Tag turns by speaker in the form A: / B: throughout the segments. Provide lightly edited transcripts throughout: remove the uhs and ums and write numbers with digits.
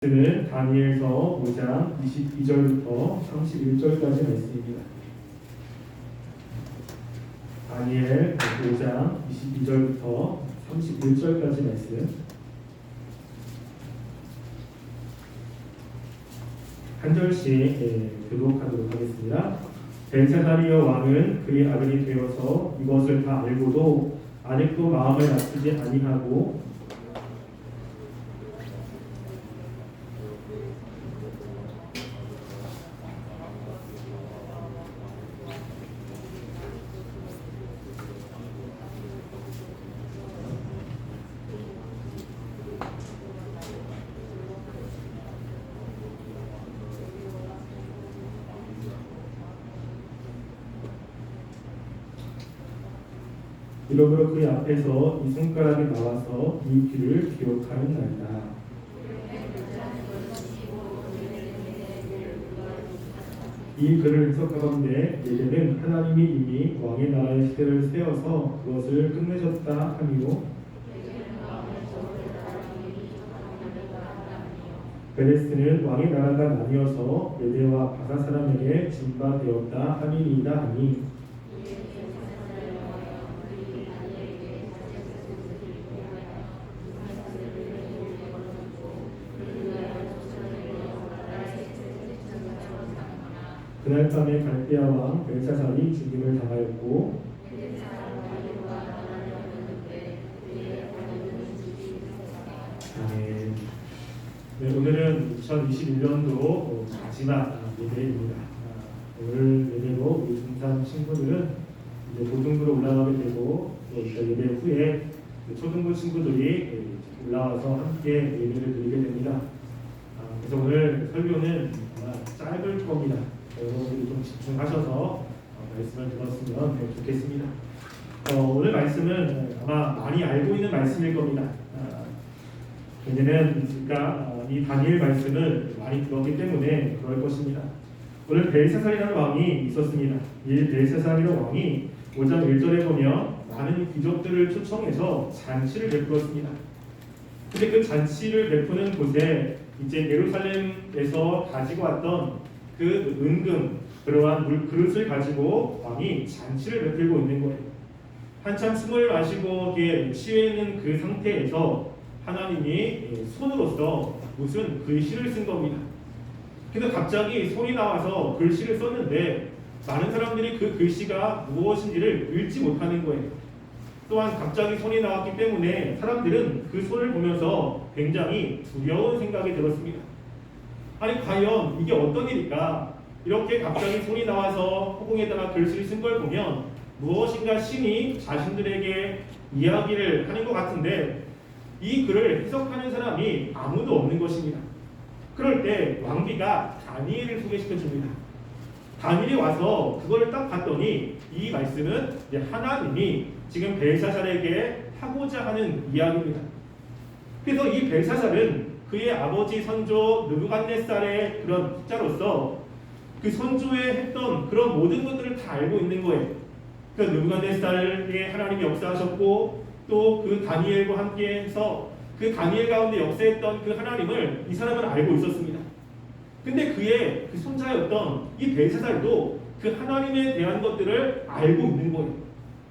A: 는 다니엘서 5장 22절부터 31절까지 말씀입니다. 다니엘 5장 22절부터 31절까지 말씀. 한 절씩 교독하도록 하겠습니다. 벨사다리오 왕은 그의 아들이 되어서 이것을 다 알고도 아직도 마음을 낮추지 아니하고 이러므로 그의 앞에서 이 손가락이 나와서 이 귀를 기록하는 날이다. 이 글을 해석하건대 예레는 하나님이 이미 왕의 나라의 시대를 세워서 그것을 끝내셨다 함이요 베레스는 왕의 나라가 나뉘어서 메대와 바사 사람에게 준 바 되었다 함이니이다 하니 그날 밤에 갈대아 왕 벨사살이 죽임을 당하였고 네, 오늘은 2021년도 마지막 예배입니다. 오늘 예배로 우리 중3 친구들은 이제 고등부로 올라가게 되고 또 예배 후에 초등부 친구들이 올라와서 함께 예배를 드리게 됩니다. 그래서 오늘 설교는 짧을 겁니다. 여러분들이 좀 집중하셔서 말씀을 들었으면 좋겠습니다. 오늘 말씀은 아마 많이 알고 있는 말씀일 겁니다. 왜냐면 이 다니엘 말씀을 많이 들었기 때문에 그럴 것입니다. 오늘 벨사살이라는 왕이 있었습니다. 이 벨사살이라는 왕이 5장 1절에 보면 많은 귀족들을 초청해서 잔치를 베풀었습니다. 근데 그 잔치를 베푸는 곳에 이제 예루살렘에서 가지고 왔던 그 은금, 그러한 물그릇을 가지고 왕이 잔치를 베풀고 있는 거예요. 한참 숨을 마시고 취해 있는 그 상태에서 하나님이 손으로서 무슨 글씨를 쓴 겁니다. 그래서 갑자기 손이 나와서 글씨를 썼는데 많은 사람들이 그 글씨가 무엇인지를 읽지 못하는 거예요. 또한 갑자기 손이 나왔기 때문에 사람들은 그 손을 보면서 굉장히 두려운 생각이 들었습니다. 아니 과연 이게 어떤 일일까? 이렇게 갑자기 손이 나와서 허공에다가 글씨를 쓴 걸 보면 무엇인가 신이 자신들에게 이야기를 하는 것 같은데 이 글을 해석하는 사람이 아무도 없는 것입니다. 그럴 때 왕비가 다니엘을 소개시켜 줍니다. 다니엘이 와서 그거를 딱 봤더니 이 말씀은 하나님이 지금 벨사살에게 하고자 하는 이야기입니다. 그래서 이 벨사살은 그의 아버지 선조 느부갓네살의 그런 숙자로서 그 선조에 했던 그런 모든 것들을 다 알고 있는 거예요. 그 느부갓네살의 하나님이 역사하셨고 또 그 다니엘과 함께해서 그 다니엘 가운데 역사했던 그 하나님을 이 사람은 알고 있었습니다. 근데 그의 그 손자였던 이 벨사살도 그 하나님에 대한 것들을 알고 있는 거예요.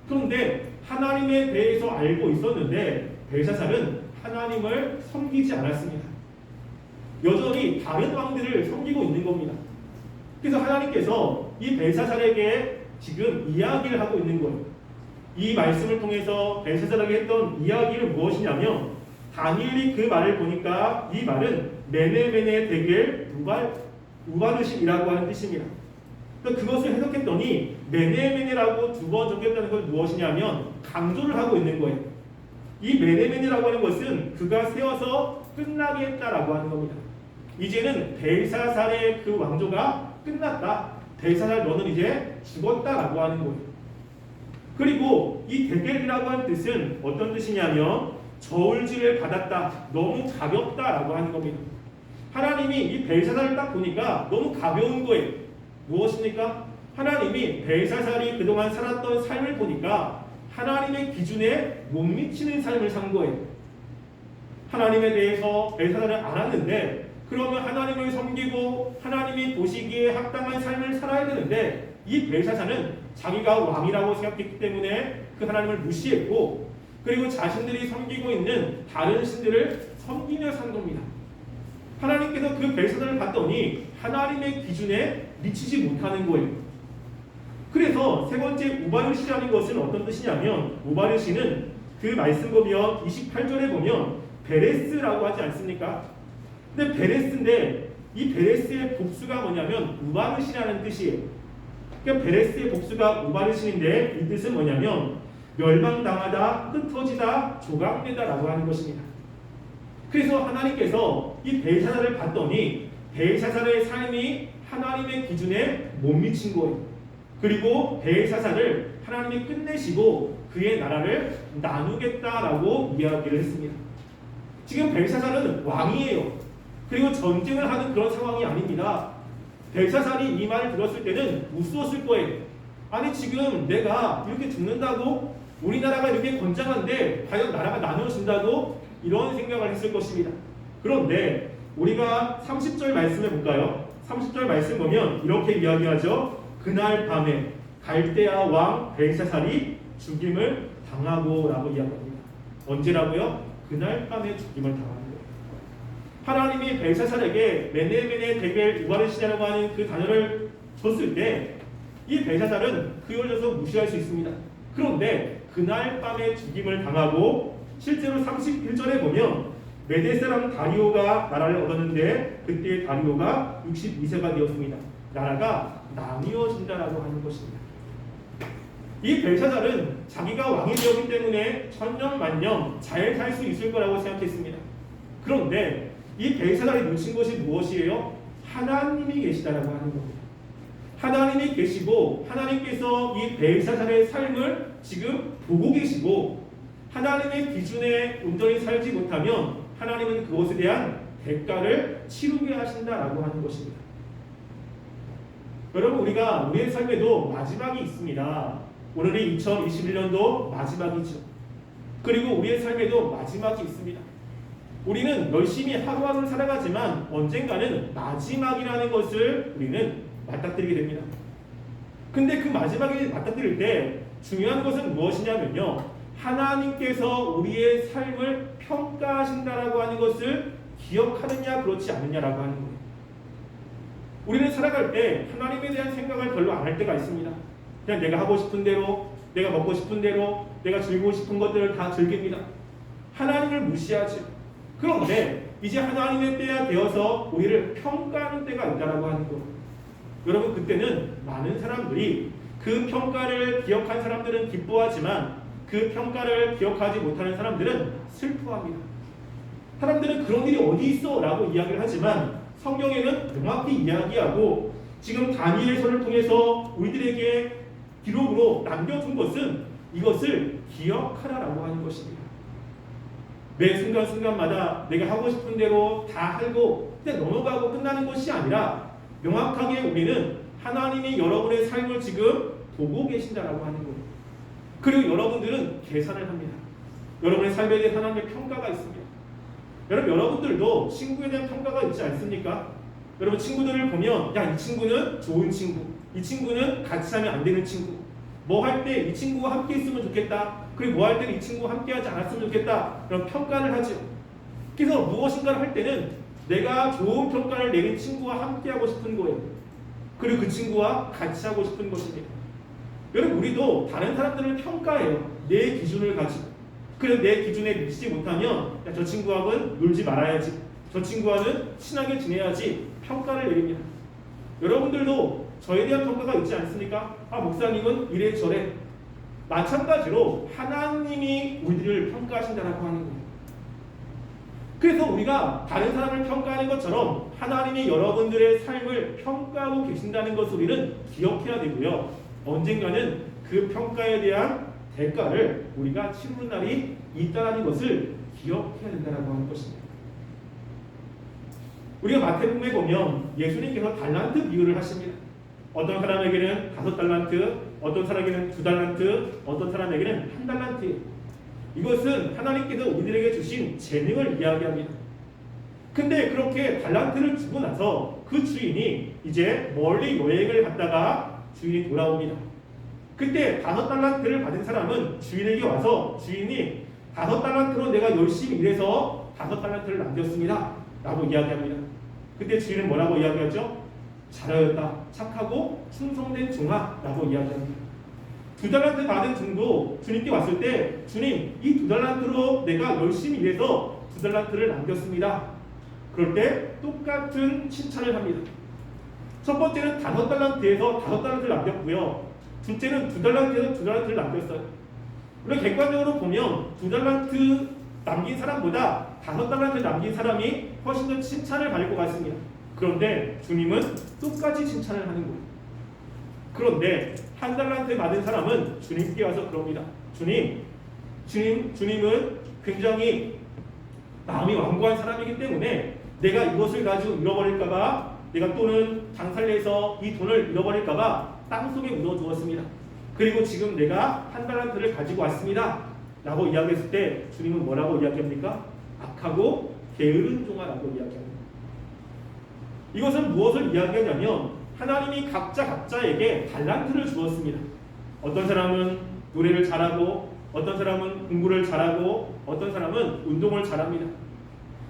A: 그런데 하나님에 대해서 알고 있었는데 벨사살은 하나님을 섬기지 않았습니다. 여전히 다른 왕들을 섬기고 있는 겁니다. 그래서 하나님께서 이 벨사살에게 지금 이야기를 하고 있는 거예요. 이 말씀을 통해서 벨사살에게 했던 이야기는 무엇이냐면 다니엘이 그 말을 보니까 이 말은 메네메네 데겔 우바르신이라고 하는 뜻입니다. 그것을 해석했더니 메네메네라고 두 번 적혔다는 것은 무엇이냐면 강조를 하고 있는 거예요. 이 메네메네라고 하는 것은 그가 세워서 끝나게 했다라고 하는 겁니다. 이제는 벨사살의 그 왕조가 끝났다. 벨사살 너는 이제 죽었다라고 하는 거예요. 그리고 이 데겔이라고 하는 뜻은 어떤 뜻이냐면 저울질을 받았다. 너무 가볍다라고 하는 겁니다. 하나님이 이 벨사살을 딱 보니까 너무 가벼운 거예요. 무엇입니까? 하나님이 벨사살이 그동안 살았던 삶을 보니까 하나님의 기준에 못 미치는 삶을 산 거예요. 하나님에 대해서 벨사살을 알았는데 그러면 하나님을 섬기고 하나님이 보시기에 합당한 삶을 살아야 되는데 이 벨사사는 자기가 왕이라고 생각했기 때문에 그 하나님을 무시했고 그리고 자신들이 섬기고 있는 다른 신들을 섬기며 산 겁니다. 하나님께서 그 벨사사를 봤더니 하나님의 기준에 미치지 못하는 거예요. 그래서 세 번째 우바르시라는 것은 어떤 뜻이냐면 우바르시는 그 말씀 보면 28절에 보면 베레스라고 하지 않습니까? 근데 베레스인데 이 베레스의 복수가 뭐냐면 우바르시라는 뜻이에요. 그러니까 베레스의 복수가 우바르신인데 이 뜻은 뭐냐면 멸망당하다, 흩어지다, 조각되다라고 하는 것입니다. 그래서 하나님께서 이 벨사사를 봤더니 벨사사의 삶이 하나님의 기준에 못 미친 거예요. 그리고 벨사사를 하나님이 끝내시고 그의 나라를 나누겠다라고 이야기를 했습니다. 지금 벨사사는 왕이에요. 그리고 전쟁을 하는 그런 상황이 아닙니다. 벨사살이 이 말을 들었을 때는 무서웠을 거예요. 아니 지금 내가 이렇게 죽는다고? 우리나라가 이렇게 건장한데 과연 나라가 나누어진다고? 이런 생각을 했을 것입니다. 그런데 우리가 30절 말씀을 볼까요? 30절 말씀 보면 이렇게 이야기하죠. 그날 밤에 갈대아 왕 벨사살이 죽임을 당하고 라고 이야기합니다. 언제라고요? 그날 밤에 죽임을 당하는 거예요. 하나님이 벨사살에게 메네메네 데벨 우바르시냐라고 하는 그 단어를 줬을 때 이 벨사살은 그 열려서 무시할 수 있습니다. 그런데 그날 밤에 죽임을 당하고 실제로 31절에 보면 메데 사람 다리오가 나라를 얻었는데 그때 다리오가 62세가 되었습니다. 나라가 나뉘어진다라고 하는 것입니다. 이 벨사살은 자기가 왕이 되었기 때문에 천년만년 잘 살 수 있을 거라고 생각했습니다. 그런데 이 벨사살이 놓친 것이 무엇이에요? 하나님이 계시다라고 하는 겁니다. 하나님이 계시고 하나님께서 이 벨사살의 삶을 지금 보고 계시고 하나님의 기준에 온전히 살지 못하면 하나님은 그것에 대한 대가를 치르게 하신다라고 하는 것입니다. 여러분 우리가 우리의 삶에도 마지막이 있습니다. 오늘이 2021년도 마지막이죠. 그리고 우리의 삶에도 마지막이 있습니다. 우리는 열심히 하루하루를 살아가지만 언젠가는 마지막이라는 것을 우리는 맞닥뜨리게 됩니다. 근데 그 마지막에 맞닥뜨릴 때 중요한 것은 무엇이냐면요. 하나님께서 우리의 삶을 평가하신다라고 하는 것을 기억하느냐 그렇지 않느냐라고 하는 거예요. 우리는 살아갈 때 하나님에 대한 생각을 별로 안 할 때가 있습니다. 그냥 내가 하고 싶은 대로, 내가 먹고 싶은 대로, 내가 즐기고 싶은 것들을 다 즐깁니다. 하나님을 무시하죠. 그런데 이제 하나님의 때가 되어서 우리를 평가하는 때가 있다라고 하는 거예요. 여러분 그때는 많은 사람들이 그 평가를 기억한 사람들은 기뻐하지만 그 평가를 기억하지 못하는 사람들은 슬퍼합니다. 사람들은 그런 일이 어디 있어? 라고 이야기를 하지만 성경에는 명확히 이야기하고 지금 다니엘서를 통해서 우리들에게 기록으로 남겨준 것은 이것을 기억하라라고 하는 것입니다. 매 순간순간마다 내가 하고 싶은 대로 다 하고 그냥 넘어가고 끝나는 것이 아니라 명확하게 우리는 하나님이 여러분의 삶을 지금 보고 계신다라고 하는 거예요. 그리고 여러분들은 계산을 합니다. 여러분의 삶에 대해 하나님의 평가가 있습니다. 여러분들도 친구에 대한 평가가 있지 않습니까? 여러분 친구들을 보면 야, 이 친구는 좋은 친구, 이 친구는 같이 하면 안 되는 친구, 뭐 할 때 이 친구와 함께 있으면 좋겠다, 그리고 뭐 할 때는 이 친구와 함께 하지 않았으면 좋겠다, 그런 평가를 하죠. 그래서 무엇인가를 할 때는 내가 좋은 평가를 내린 친구와 함께 하고 싶은 거예요. 그리고 그 친구와 같이 하고 싶은 것입니다. 여러분 우리도 다른 사람들을 평가해요. 내 기준을 가지고. 그래서 내 기준에 미치지 못하면 야, 저 친구하고는 놀지 말아야지, 저 친구와는 친하게 지내야지 평가를 내립니다. 여러분들도 저에 대한 평가가 있지 않습니까? 아 목사님은 이래저래. 마찬가지로 하나님이 우리를 평가하신다라고 하는 거예요. 그래서 우리가 다른 사람을 평가하는 것처럼 하나님이 여러분들의 삶을 평가하고 계신다는 것을 우리는 기억해야 되고요. 언젠가는 그 평가에 대한 대가를 우리가 치르는 날이 있다는 것을 기억해야 된다고 하는 것입니다. 우리가 마태복음에 보면 예수님께서 달란트 비유를 하십니다. 어떤 사람에게는 5달란트, 어떤 사람에게는 2달란트, 어떤 사람에게는 1달란트예요. 이것은 하나님께서 우리들에게 주신 재능을 이야기합니다. 근데 그렇게 달란트를 주고 나서 그 주인이 이제 멀리 여행을 갔다가 주인이 돌아옵니다. 그때 5달란트를 받은 사람은 주인에게 와서 주인이 5달란트로 내가 열심히 일해서 5달란트를 남겼습니다 라고 이야기합니다. 그때 주인은 뭐라고 이야기하죠? 잘하였다, 착하고 충성된 종아 라고 이야기합니다. 2달란트 받은 종도 주님께 왔을 때 주님, 이 2달란트로 내가 열심히 일해서 2달란트를 남겼습니다. 그럴 때 똑같은 칭찬을 합니다. 첫 번째는 5달란트에서 5달란트를 남겼고요. 둘째는 2달란트에서 2달란트를 남겼어요. 우리가 객관적으로 보면 2달란트 남긴 사람보다 5달란트 남긴 사람이 훨씬 더 칭찬을 받을 것 같습니다. 그런데 주님은 똑같이 칭찬을 하는 거예요. 그런데 1달란트 받은 사람은 주님께 와서 그럽니다. 주님은 굉장히 마음이 완고한 사람이기 때문에 내가 이것을 가지고 잃어버릴까봐, 내가 또는 장사를 해서 이 돈을 잃어버릴까봐 땅속에 묻어두었습니다. 그리고 지금 내가 1달란트를 가지고 왔습니다 라고 이야기했을 때 주님은 뭐라고 이야기합니까? 악하고 게으른 종아라고 이야기합니다. 이것은 무엇을 이야기하냐면 하나님이 각자에게 달란트를 주었습니다. 어떤 사람은 노래를 잘하고, 어떤 사람은 공부를 잘하고, 어떤 사람은 운동을 잘합니다.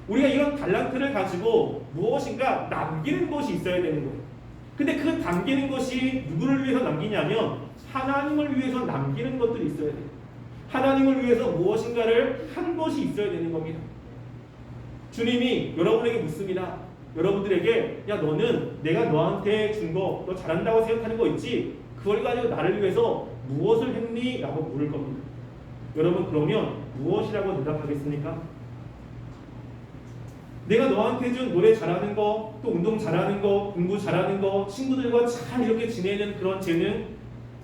A: 우리가 이런 달란트를 가지고 무엇인가 남기는 것이 있어야 되는 거예요. 근데 그 남기는 것이 누구를 위해서 남기냐면 하나님을 위해서 남기는 것들이 있어야 돼요. 하나님을 위해서 무엇인가를 한 것이 있어야 되는 겁니다. 주님이 여러분에게 묻습니다. 여러분들에게, 야, 너는 내가 너한테 준 거, 너 잘한다고 생각하는 거 있지? 그걸 가지고 나를 위해서 무엇을 했니? 라고 물을 겁니다. 여러분, 그러면 무엇이라고 대답하겠습니까? 내가 너한테 준 노래 잘하는 거, 또 운동 잘하는 거, 공부 잘하는 거, 친구들과 잘 이렇게 지내는 그런 재능,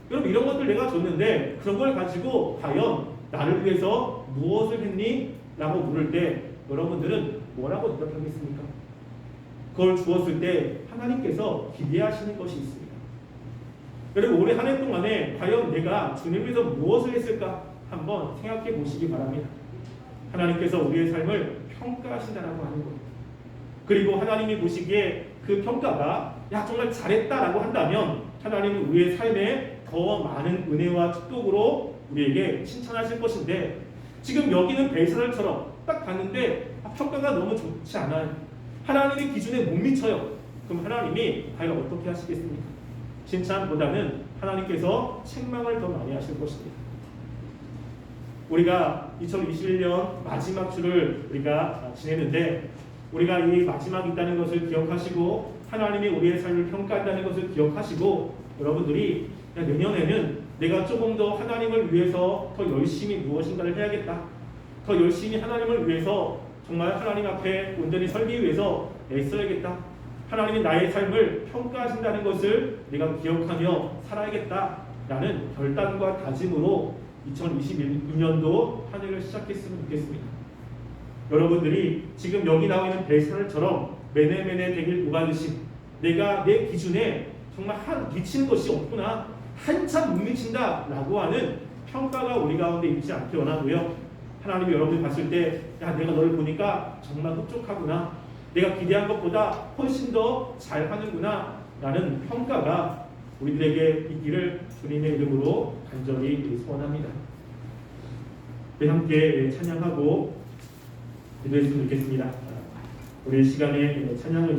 A: 여러분 이런 것들 내가 줬는데 그런 걸 가지고 과연 나를 위해서 무엇을 했니? 라고 물을 때 여러분들은 뭐라고 대답하겠습니까? 그걸 주었을 때 하나님께서 기대하시는 것이 있습니다. 여러분 올해 한 해 동안에 과연 내가 주님을 위해서 무엇을 했을까? 한번 생각해 보시기 바랍니다. 하나님께서 우리의 삶을 평가하신다라고 하는 거예요. 그리고 하나님이 보시기에 그 평가가 야 정말 잘했다라고 한다면 하나님은 우리의 삶에 더 많은 은혜와 축복으로 우리에게 칭찬하실 것인데 지금 여기는 벨사살처럼 딱 봤는데 평가가 너무 좋지 않아요. 하나님의 기준에 못 미쳐요. 그럼 하나님이 과연 어떻게 하시겠습니까? 칭찬보다는 하나님께서 책망을 더 많이 하실 것입니다. 우리가 2021년 마지막 주를 우리가 지내는데 우리가 이 마지막이 있다는 것을 기억하시고 하나님이 우리의 삶을 평가한다는 것을 기억하시고 여러분들이 내년에는 내가 조금 더 하나님을 위해서 더 열심히 무엇인가를 해야겠다. 더 열심히 하나님을 위해서 정말 하나님 앞에 온전히 설기 위해서 애써야겠다. 하나님이 나의 삶을 평가하신다는 것을 내가 기억하며 살아야겠다라는 결단과 다짐으로 2022년도 한 해를 시작했으면 좋겠습니다. 여러분들이 지금 여기 나와 있는 벨사살처럼 매네매네 되길 오가듯이 내가 내 기준에 정말 미치는 것이 없구나, 한참 못 미친다 라고 하는 평가가 우리 가운데 있지 않게 원하고요. 하나님이 여러분이 봤을 때 야 내가 너를 보니까 정말 흡족하구나, 내가 기대한 것보다 훨씬 더 잘하는구나 라는 평가가 우리들에게 있기를 주님의 이름으로 간절히 소원합니다. 함께 찬양하고 기도했으면 좋겠습니다. 우리 시간에 찬양은요